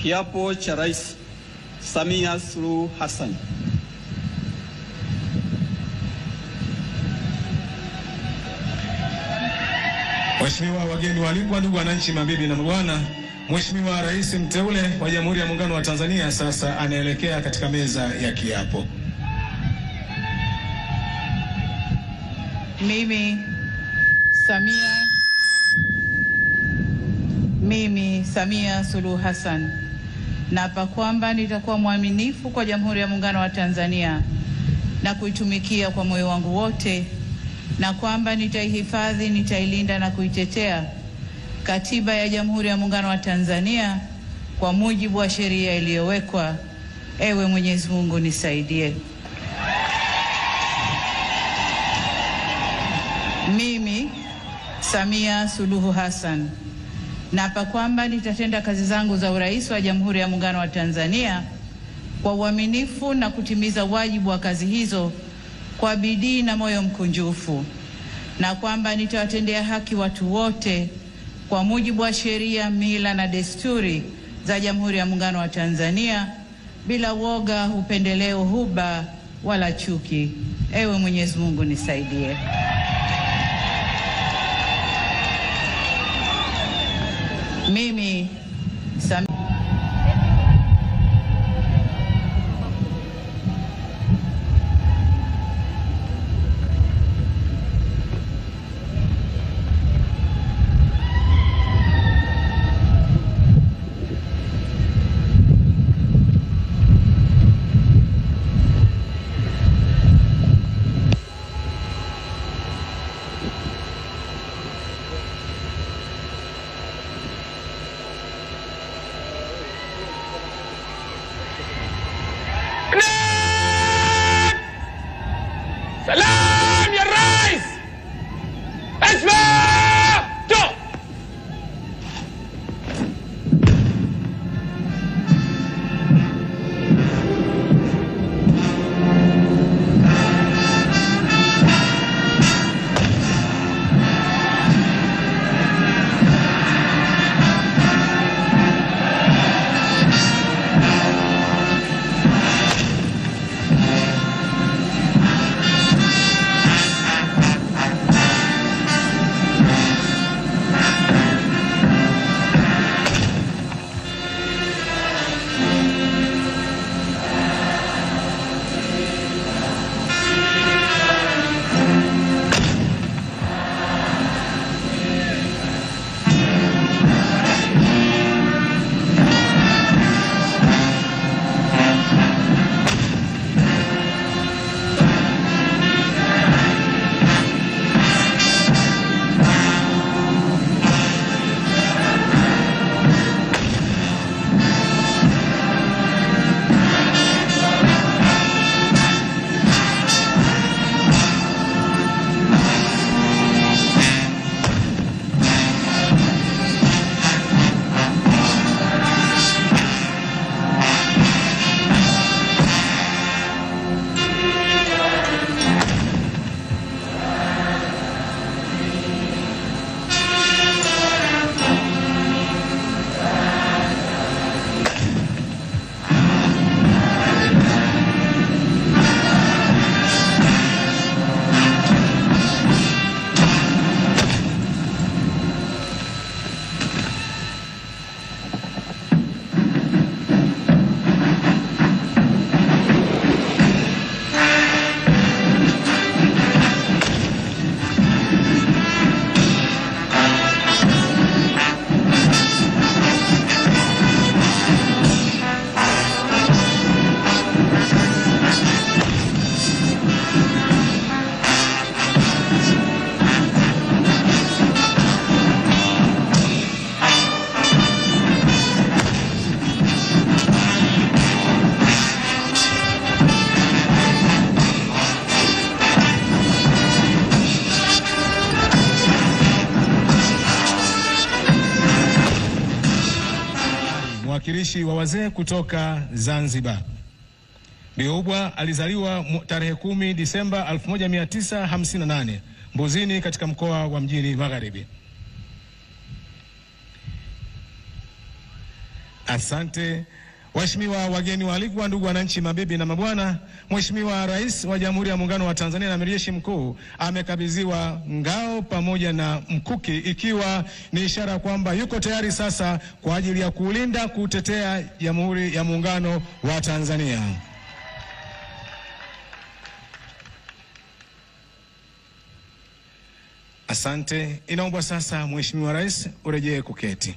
Kiapo cha Rais Samia Suluhu Hassan. Mheshimiwa wageni waalikwa, ndugu wananchi, mabibi na mabwana, Mheshimiwa Rais mteule wa Jamhuri ya Muungano wa Tanzania sasa anaelekea katika meza ya kiapo. Mimi Samia Suluhu Hassan naapa kwamba nitakuwa mwaminifu kwa Jamhuri ya Muungano wa Tanzania na kuitumikia kwa moyo wangu wote, na kwamba nitaihifadhi, nitailinda na kuitetea Katiba ya Jamhuri ya Muungano wa Tanzania kwa mujibu wa sheria iliyowekwa. Ewe Mwenyezi Mungu nisaidie. Mimi Samia Suluhu Hassan naapa kwamba nitatenda kazi zangu za urais wa Jamhuri ya Muungano wa Tanzania kwa uaminifu na kutimiza wajibu wa kazi hizo kwa bidii na moyo mkunjufu, na kwamba nitawatendea haki watu wote kwa mujibu wa sheria, mila na desturi za Jamhuri ya Muungano wa Tanzania bila woga, upendeleo, huba wala chuki. Ewe Mwenyezi Mungu nisaidie. Mimi Samia Salam ya Rais. Asma. mwakilishi wa wazee kutoka Zanzibar. Biubwa alizaliwa tarehe 10 Disemba 1958 Mbuzini katika mkoa wa Mjini Magharibi. Asante. Waheshimiwa wageni waalikwa, ndugu wananchi, mabibi na mabwana, Mheshimiwa Rais wa Jamhuri ya Muungano wa Tanzania na Amiri Jeshi Mkuu amekabidhiwa ngao pamoja na mkuki, ikiwa ni ishara kwamba yuko tayari sasa kwa ajili ya kulinda, kutetea Jamhuri ya Muungano wa Tanzania. Asante. Inaomba sasa Mheshimiwa Rais urejee kuketi.